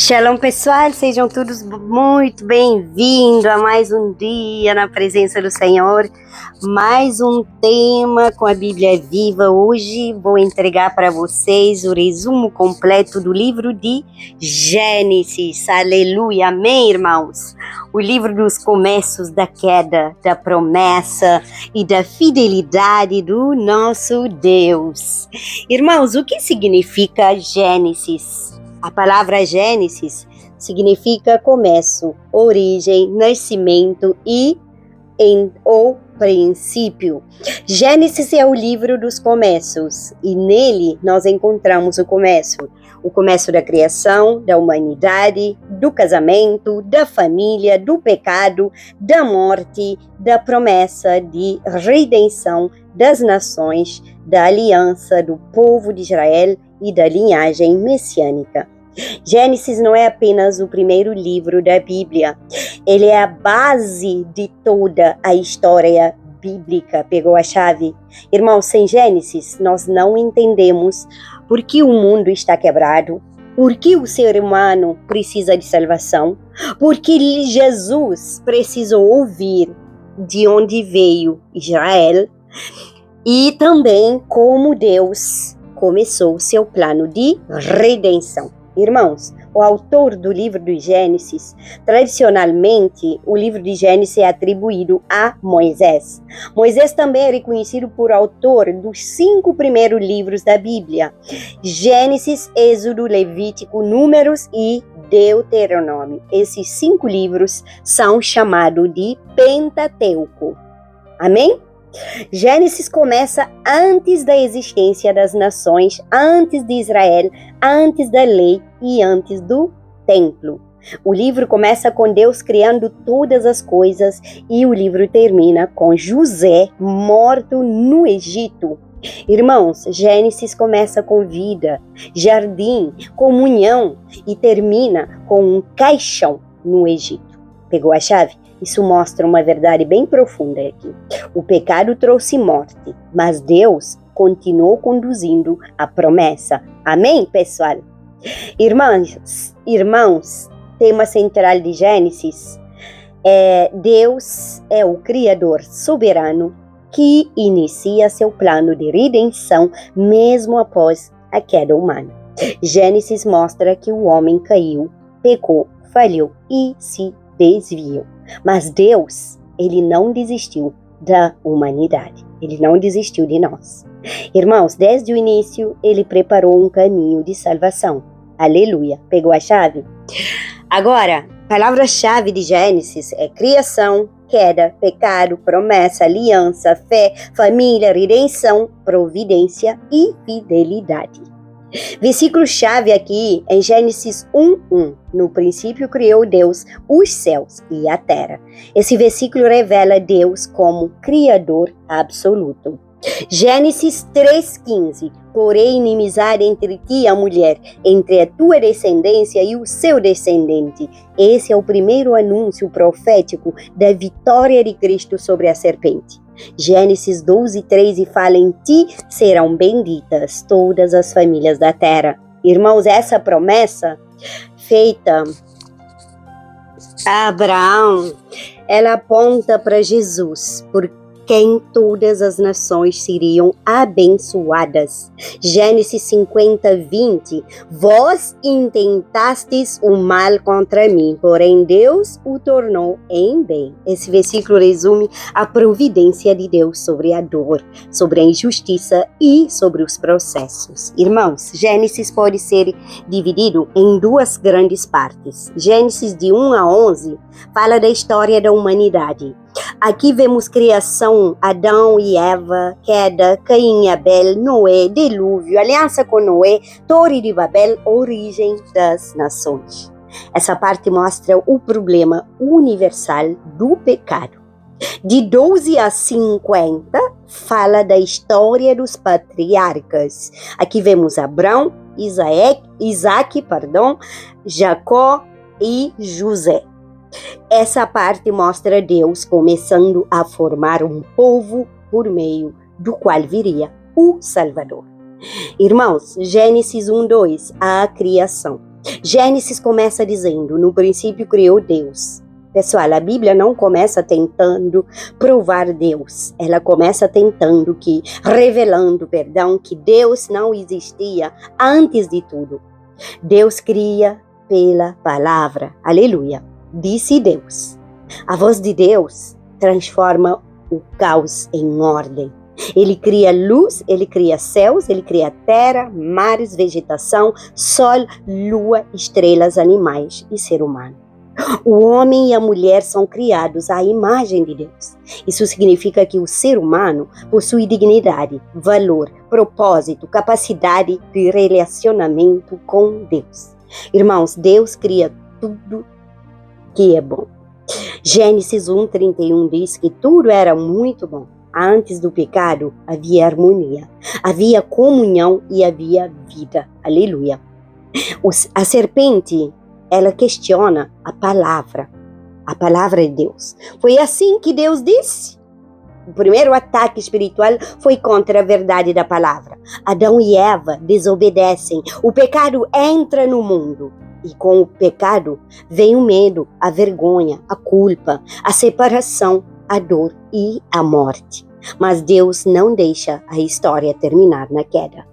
Shalom, pessoal, sejam todos muito bem-vindos a mais um dia na presença do Senhor, mais um tema com a Bíblia Viva. Hoje vou entregar para vocês o resumo completo do livro de Gênesis, aleluia, amém, irmãos? O livro dos começos da queda, da promessa e da fidelidade do nosso Deus. Irmãos, o que significa Gênesis? A palavra Gênesis significa começo, origem, nascimento e o princípio. Gênesis é o livro dos começos e nele nós encontramos o começo da criação, da humanidade, do casamento, da família, do pecado, da morte, da promessa de redenção das nações, da aliança do povo de Israel e da linhagem messiânica. Gênesis não é apenas o primeiro livro da Bíblia, ele é a base de toda a história bíblica. Pegou a chave? Irmãos, sem Gênesis nós não entendemos por que o mundo está quebrado, por que o ser humano precisa de salvação, por que Jesus precisou ouvir de onde veio Israel e também como Deus começou seu plano de redenção. Irmãos, o autor do livro de Gênesis, tradicionalmente, o livro de Gênesis é atribuído a Moisés. Moisés também é reconhecido por autor dos 5 primeiros livros da Bíblia: Gênesis, Êxodo, Levítico, Números e Deuteronômio. Esses 5 livros são chamados de Pentateuco. Amém? Gênesis começa antes da existência das nações, antes de Israel, antes da lei e antes do templo. O livro começa com Deus criando todas as coisas e o livro termina com José morto no Egito. Irmãos, Gênesis começa com vida, jardim, comunhão e termina com um caixão no Egito. Pegou a chave? Isso mostra uma verdade bem profunda aqui. O pecado trouxe morte, mas Deus continuou conduzindo a promessa. Amém, pessoal? Irmãos, tema central de Gênesis Deus é o Criador soberano que inicia seu plano de redenção mesmo após a queda humana. Gênesis mostra que o homem caiu, pecou, falhou e se desviou. Mas Deus, ele não desistiu da humanidade. Ele não desistiu de nós. Irmãos, desde o início, ele preparou um caminho de salvação. Aleluia. Pegou a chave? Agora, a palavra-chave de Gênesis é criação, queda, pecado, promessa, aliança, fé, família, redenção, providência e fidelidade. Versículo-chave aqui em Gênesis 1:1. No princípio criou Deus os céus e a terra. Esse versículo revela Deus como Criador absoluto. Gênesis 3:15. Porém, inimizade entre ti e a mulher, entre a tua descendência e o seu descendente. Esse é o primeiro anúncio profético da vitória de Cristo sobre a serpente. Gênesis 12:13 fala: em ti serão benditas todas as famílias da terra. Irmãos, essa promessa feita a Abraão, ela aponta para Jesus, por quem todas as nações seriam abençoadas. Gênesis 50:20. Vós intentastes o mal contra mim, porém Deus o tornou em bem. Esse versículo resume a providência de Deus sobre a dor, sobre a injustiça e sobre os processos. Irmãos, Gênesis pode ser dividido em 2 grandes partes. Gênesis de 1 a 11 fala da história da humanidade. Aqui vemos criação, Adão e Eva, queda, Caim e Abel, Noé, dilúvio, aliança com Noé, Torre de Babel, origem das nações. Essa parte mostra o problema universal do pecado. De 12 a 50, fala da história dos patriarcas. Aqui vemos Abraão, Isaac, Jacó e José. Essa parte mostra Deus começando a formar um povo por meio do qual viria o Salvador. Irmãos, Gênesis 1:2, a criação. Gênesis começa dizendo, no princípio criou Deus. Pessoal, a Bíblia não começa tentando provar Deus. Ela começa revelando, que Deus não existia antes de tudo. Deus cria pela palavra. Aleluia. Disse Deus. A voz de Deus transforma o caos em ordem. Ele cria luz, ele cria céus, ele cria terra, mares, vegetação, sol, lua, estrelas, animais e ser humano. O homem e a mulher são criados à imagem de Deus. Isso significa que o ser humano possui dignidade, valor, propósito, capacidade de relacionamento com Deus. Irmãos, Deus cria tudo que é bom. Gênesis 1:31 diz que tudo era muito bom. Antes do pecado havia harmonia, havia comunhão e havia vida. Aleluia. A serpente, ela questiona a palavra de Deus. Foi assim que Deus disse. O primeiro ataque espiritual foi contra a verdade da palavra. Adão e Eva desobedecem. O pecado entra no mundo. E com o pecado vem o medo, a vergonha, a culpa, a separação, a dor e a morte. Mas Deus não deixa a história terminar na queda.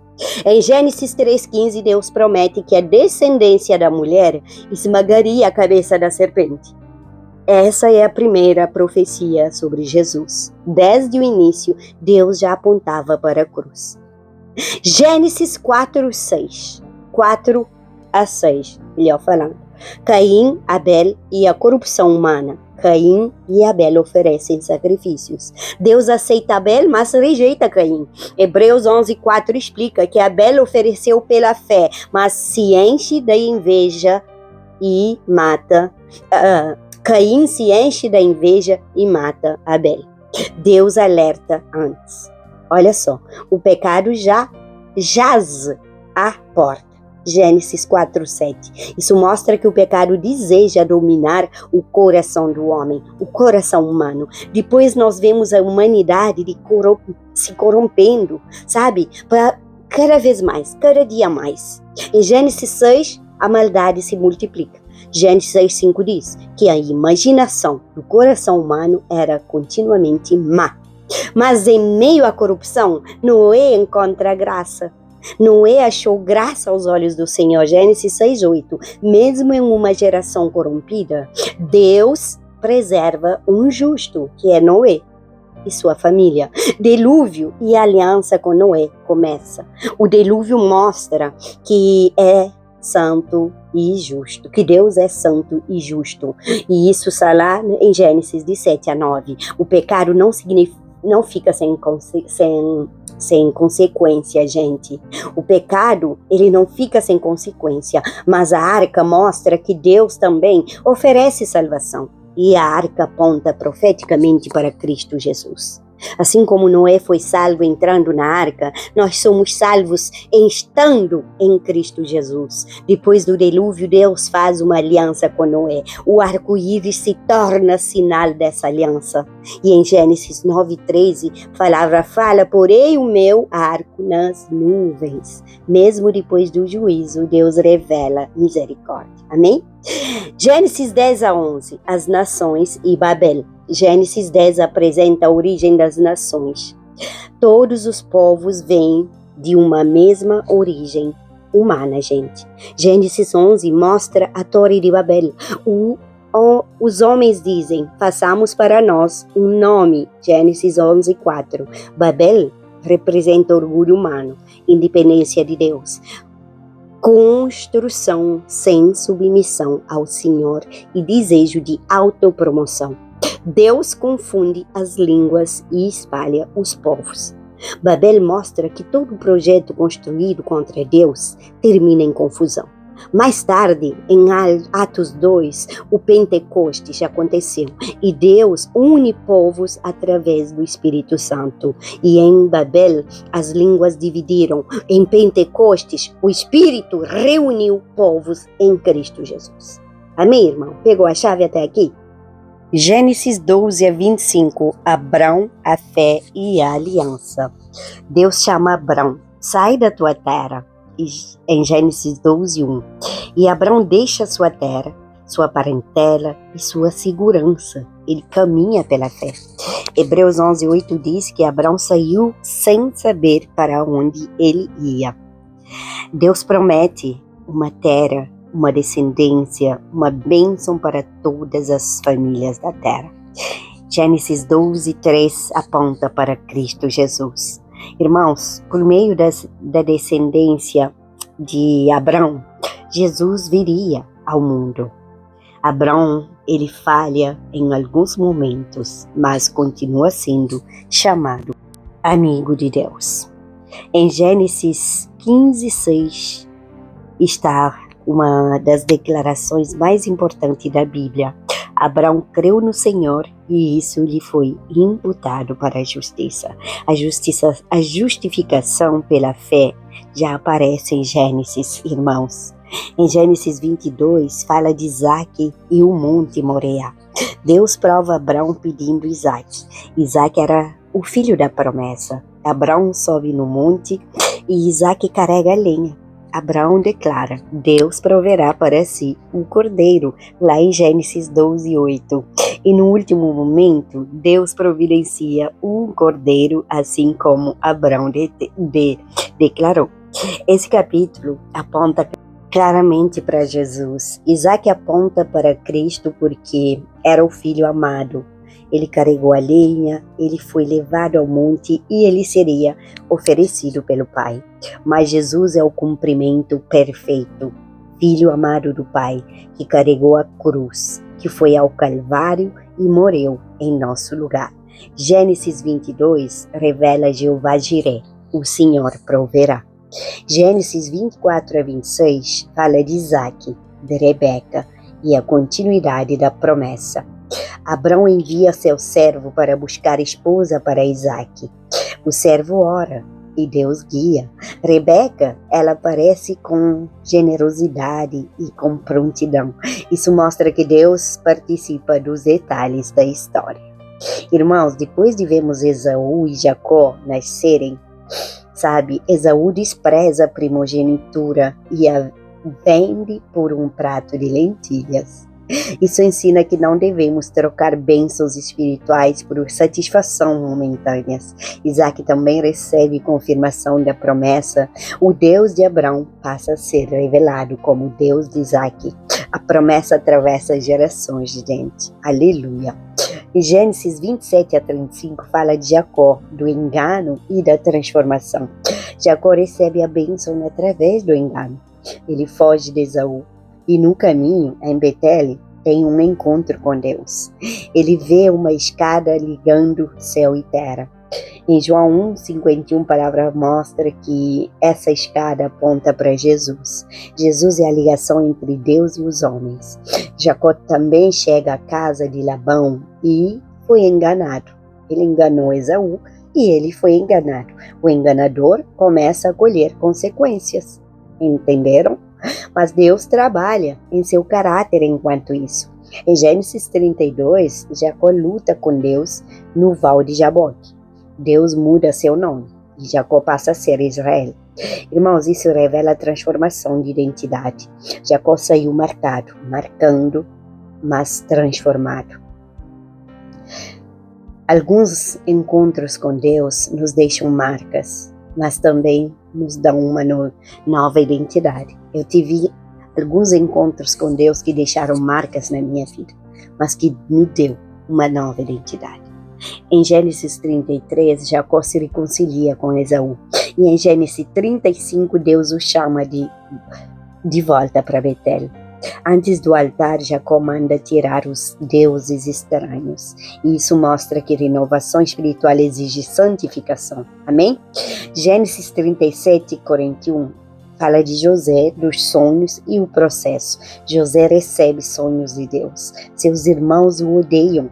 Em Gênesis 3:15, Deus promete que a descendência da mulher esmagaria a cabeça da serpente. Essa é a primeira profecia sobre Jesus. Desde o início, Deus já apontava para a cruz. Gênesis 4:6. 4-6, melhor falando. Caim, Abel e a corrupção humana. Caim e Abel oferecem sacrifícios. Deus aceita Abel, mas rejeita Caim. Hebreus 11:4 explica que Abel ofereceu pela fé, mas se enche da inveja e mata. Caim se enche da inveja e mata Abel. Deus alerta antes. Olha só, o pecado já jaz à porta. Gênesis 4:7. Isso mostra que o pecado deseja dominar o coração do homem, o coração humano. Depois nós vemos a humanidade se corrompendo, sabe? Para cada vez mais, cada dia mais. Em Gênesis 6, a maldade se multiplica. Gênesis 6:5 diz que a imaginação do coração humano era continuamente má. Mas em meio à corrupção, Noé encontra graça. Noé achou graça aos olhos do Senhor. Gênesis 6:8. Mesmo em uma geração corrompida, Deus preserva um justo, que é Noé e sua família. Dilúvio e aliança com Noé começa. O dilúvio mostra que é santo e justo, que Deus é santo e justo. E isso está lá em Gênesis de 7-9. O pecado não fica sem consequência, gente. O pecado, ele não fica sem consequência, mas a arca mostra que Deus também oferece salvação. E a arca aponta profeticamente para Cristo Jesus. Assim como Noé foi salvo entrando na arca, nós somos salvos estando em Cristo Jesus. Depois do dilúvio, Deus faz uma aliança com Noé. O arco-íris se torna sinal dessa aliança. E em Gênesis 9:13, a palavra fala: porém o meu arco nas nuvens. Mesmo depois do juízo, Deus revela misericórdia. Amém? Gênesis 10-11, as nações e Babel. Gênesis 10 apresenta a origem das nações. Todos os povos vêm de uma mesma origem humana, gente. Gênesis 11 mostra a Torre de Babel. Os homens dizem: façamos para nós um nome. Gênesis 11:4. Babel representa orgulho humano, independência de Deus, construção sem submissão ao Senhor e desejo de autopromoção. Deus confunde as línguas e espalha os povos. Babel mostra que todo projeto construído contra Deus termina em confusão. Mais tarde, em Atos 2, o Pentecostes aconteceu e Deus une povos através do Espírito Santo. E em Babel, as línguas dividiram. Em Pentecostes, o Espírito reuniu povos em Cristo Jesus. Amém, irmão? Pegou a chave até aqui? Gênesis 12-25, Abrão, a fé e a aliança. Deus chama Abrão: sai da tua terra, em Gênesis 12:1. E Abrão deixa sua terra, sua parentela e sua segurança. Ele caminha pela fé. Hebreus 11:8 diz que Abrão saiu sem saber para onde ele ia. Deus promete uma terra, uma descendência, uma bênção para todas as famílias da terra. Gênesis 12:3 aponta para Cristo Jesus. Irmãos, por meio da descendência de Abrão, Jesus viria ao mundo. Abrão, ele falha em alguns momentos, mas continua sendo chamado amigo de Deus. Em Gênesis 15:6 está uma das declarações mais importantes da Bíblia. Abraão creu no Senhor e isso lhe foi imputado para a justiça. A justificação pela fé já aparece em Gênesis, irmãos. Em Gênesis 22, fala de Isaac e o Monte Moriá. Deus prova Abraão pedindo Isaac. Isaac era o filho da promessa. Abraão sobe no monte e Isaac carrega a lenha. Abraão declara: Deus proverá para si um cordeiro, lá em Gênesis 12:8. E no último momento, Deus providencia um cordeiro, assim como Abraão declarou. Esse capítulo aponta claramente para Jesus. Isaac aponta para Cristo porque era o filho amado. Ele carregou a lenha, ele foi levado ao monte e ele seria oferecido pelo Pai. Mas Jesus é o cumprimento perfeito, filho amado do Pai, que carregou a cruz, que foi ao Calvário e morreu em nosso lugar. Gênesis 22 revela Jeová Jiré, o Senhor proverá. Gênesis 24-26 fala de Isaac, de Rebeca e a continuidade da promessa. Abrão envia seu servo para buscar esposa para Isaac. O servo ora e Deus guia. Rebeca, ela aparece com generosidade e com prontidão. Isso mostra que Deus participa dos detalhes da história. Irmãos, depois de vermos Esaú e Jacó nascerem, Esaú despreza a primogenitura e a vende por um prato de lentilhas. Isso ensina que não devemos trocar bênçãos espirituais por satisfação momentâneas. Isaac também recebe confirmação da promessa. O Deus de Abraão passa a ser revelado como o Deus de Isaac. A promessa atravessa gerações, gente. Aleluia. Em Gênesis 27-35 fala de Jacó, do engano e da transformação. Jacó recebe a bênção através do engano. Ele foge de Esaú. E no caminho, em Betel, tem um encontro com Deus. Ele vê uma escada ligando céu e terra. Em João 1:51, a palavra mostra que essa escada aponta para Jesus. Jesus é a ligação entre Deus e os homens. Jacó também chega à casa de Labão e foi enganado. Ele enganou Esaú e ele foi enganado. O enganador começa a colher consequências. Entenderam? Mas Deus trabalha em seu caráter enquanto isso. Em Gênesis 32, Jacó luta com Deus no Val de Jaboque. Deus muda seu nome e Jacó passa a ser Israel. Irmãos, isso revela a transformação de identidade. Jacó saiu marcando, mas transformado. Alguns encontros com Deus nos deixam marcas, mas também nos dão uma nova identidade. Eu tive alguns encontros com Deus que deixaram marcas na minha vida, mas que me deu uma nova identidade. Em Gênesis 33, Jacó se reconcilia com Esaú. E em Gênesis 35, Deus o chama de volta para Betel. Antes do altar, Jacó manda tirar os deuses estranhos. E isso mostra que renovação espiritual exige santificação. Amém? Gênesis 37:41 fala de José, dos sonhos e o processo. José recebe sonhos de Deus. Seus irmãos o odeiam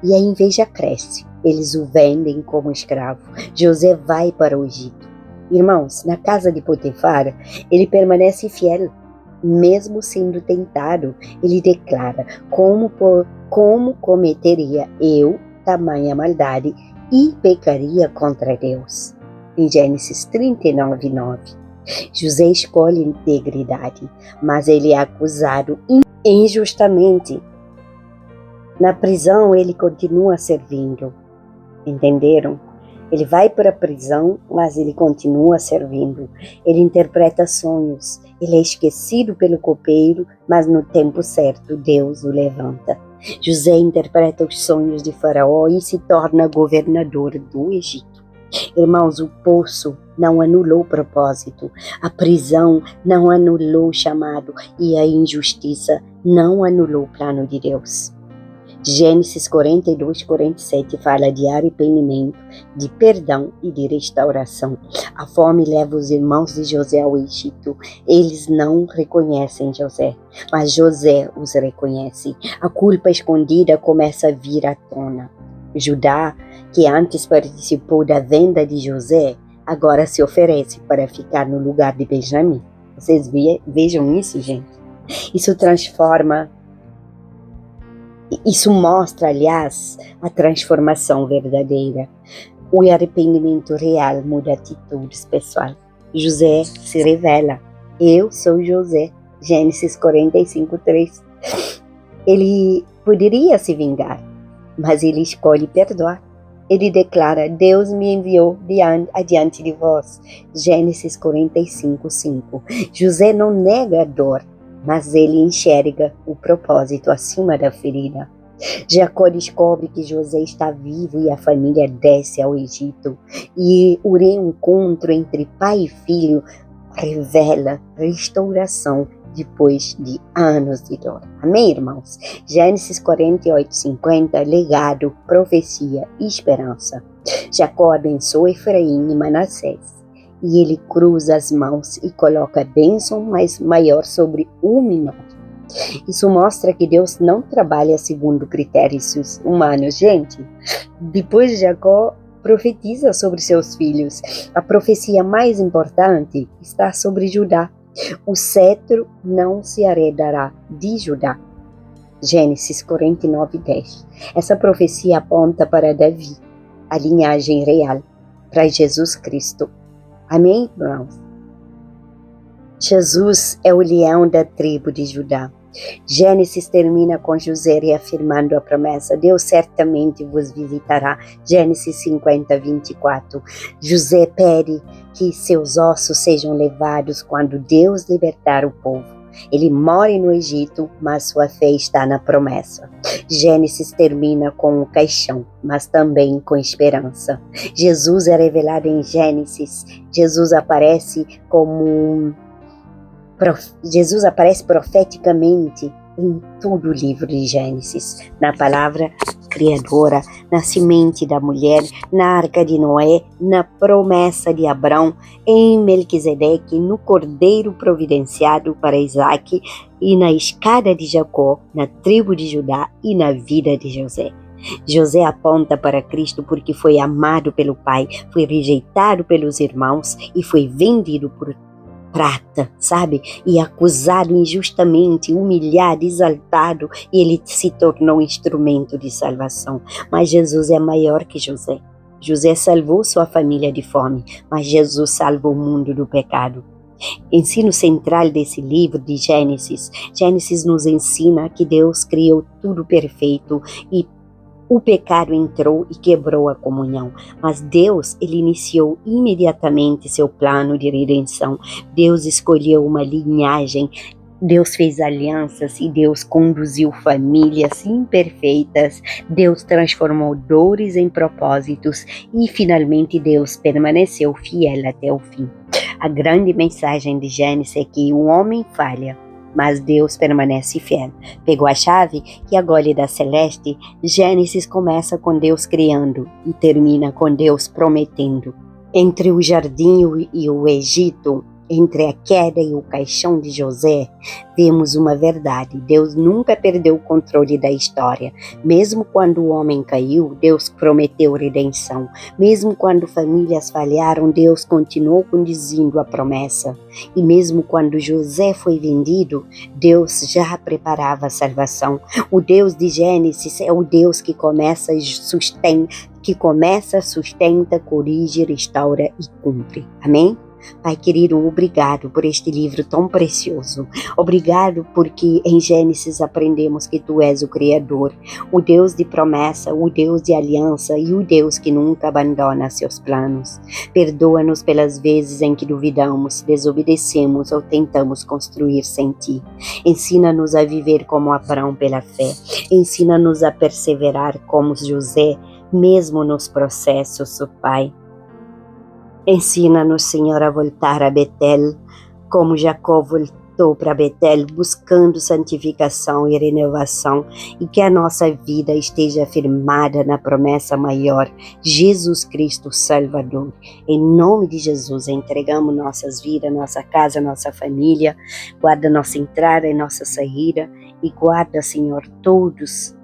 e a inveja cresce. Eles o vendem como escravo. José vai para o Egito. Irmãos, na casa de Potifar, ele permanece fiel. Mesmo sendo tentado, ele declara: como cometeria eu tamanha maldade e pecaria contra Deus? Em Gênesis 39:9. José escolhe integridade, mas ele é acusado injustamente. Na prisão ele continua servindo, entenderam? Ele vai para a prisão, mas ele continua servindo. Ele interpreta sonhos. Ele é esquecido pelo copeiro, mas no tempo certo Deus o levanta. José interpreta os sonhos de Faraó e se torna governador do Egito. Irmãos, o poço não anulou o propósito, a prisão não anulou o chamado e a injustiça não anulou o plano de Deus. Gênesis 42, 47 fala de arrependimento, de perdão e de restauração. A fome leva os irmãos de José ao Egito. Eles não reconhecem José, mas José os reconhece. A culpa escondida começa a vir à tona. Judá, que antes participou da venda de José, agora se oferece para ficar no lugar de Benjamim. Vocês vejam isso, gente? Isso mostra, aliás, a transformação verdadeira. O arrependimento real muda atitudes, pessoal. José se revela. Eu sou José. Gênesis 45, 3. Ele poderia se vingar, mas ele escolhe perdoar. Ele declara, Deus me enviou adiante de vós. Gênesis 45, 5. José não nega a dor, mas ele enxerga o propósito acima da ferida. Jacó descobre que José está vivo e a família desce ao Egito. E o reencontro entre pai e filho revela restauração depois de anos de dor. Amém, irmãos? Gênesis 48, 50, legado, profecia e esperança. Jacó abençoa Efraim e Manassés. E ele cruza as mãos e coloca a bênção maior sobre o menor. Isso mostra que Deus não trabalha segundo critérios humanos. Gente, depois Jacó profetiza sobre seus filhos. A profecia mais importante está sobre Judá. O cetro não se herdará de Judá. Gênesis 49, 10. Essa profecia aponta para Davi, a linhagem real, para Jesus Cristo. Amém, irmãos? Jesus é o leão da tribo de Judá. Gênesis termina com José reafirmando a promessa, Deus certamente vos visitará. Gênesis 50, 24. José pede que seus ossos sejam levados quando Deus libertar o povo. Ele morre no Egito, mas sua fé está na promessa. Gênesis termina com o caixão, mas também com esperança. Jesus é revelado em Gênesis. Jesus aparece profeticamente em todo o livro de Gênesis, na palavra criadora, na semente da mulher, na arca de Noé, na promessa de Abraão, em Melquisedeque, no cordeiro providenciado para Isaac e na escada de Jacó, na tribo de Judá e na vida de José. José aponta para Cristo porque foi amado pelo Pai, foi rejeitado pelos irmãos e foi vendido por prata, sabe? E acusado injustamente, humilhado, exaltado, e ele se tornou instrumento de salvação. Mas Jesus é maior que José. José salvou sua família de fome, mas Jesus salvou o mundo do pecado. Ensino central desse livro de Gênesis. Gênesis nos ensina que Deus criou tudo perfeito e o pecado entrou e quebrou a comunhão, mas Deus, ele iniciou imediatamente seu plano de redenção. Deus escolheu uma linhagem, Deus fez alianças e Deus conduziu famílias imperfeitas. Deus transformou dores em propósitos e finalmente Deus permaneceu fiel até o fim. A grande mensagem de Gênesis é que o homem falha, mas Deus permanece fiel. Pegou a chave e agora lhe dá celeste. Gênesis começa com Deus criando e termina com Deus prometendo. Entre o jardim e o Egito, entre a queda e o caixão de José, vemos uma verdade. Deus nunca perdeu o controle da história. Mesmo quando o homem caiu, Deus prometeu redenção. Mesmo quando famílias falharam, Deus continuou conduzindo a promessa. E mesmo quando José foi vendido, Deus já preparava a salvação. O Deus de Gênesis é o Deus que começa, sustenta, corrige, restaura e cumpre. Amém? Pai querido, obrigado por este livro tão precioso. Obrigado porque em Gênesis aprendemos que Tu és o Criador, o Deus de promessa, o Deus de aliança e o Deus que nunca abandona seus planos. Perdoa-nos pelas vezes em que duvidamos, desobedecemos ou tentamos construir sem Ti. Ensina-nos a viver como Abraão pela fé. Ensina-nos a perseverar como José, mesmo nos processos, ó Pai. Ensina-nos, Senhor, a voltar a Betel, como Jacó voltou para Betel, buscando santificação e renovação, e que a nossa vida esteja firmada na promessa maior, Jesus Cristo Salvador. Em nome de Jesus, entregamos nossas vidas, nossa casa, nossa família, guarda nossa entrada e nossa saída, e guarda, Senhor, todos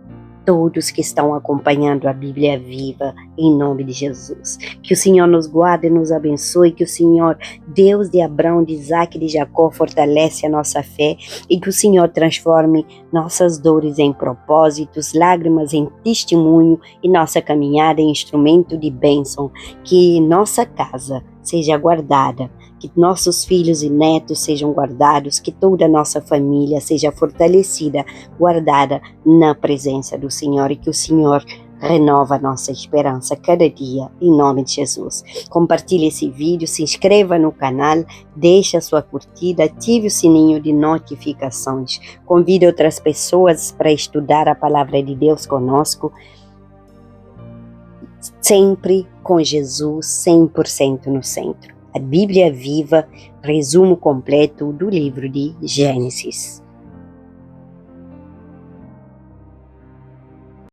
que estão acompanhando a Bíblia Viva, em nome de Jesus. Que o Senhor nos guarde e nos abençoe, que o Senhor, Deus de Abraão, de Isaac e de Jacó, fortalece a nossa fé, e que o Senhor transforme nossas dores em propósitos, lágrimas em testemunho, e nossa caminhada em instrumento de bênção. Que nossa casa seja guardada, que nossos filhos e netos sejam guardados, que toda a nossa família seja fortalecida, guardada na presença do Senhor, e que o Senhor renova a nossa esperança cada dia, em nome de Jesus. Compartilhe esse vídeo, se inscreva no canal, deixe a sua curtida, ative o sininho de notificações, convide outras pessoas para estudar a palavra de Deus conosco, sempre com Jesus 100% no centro. A Bíblia Viva, resumo completo do livro de Gênesis.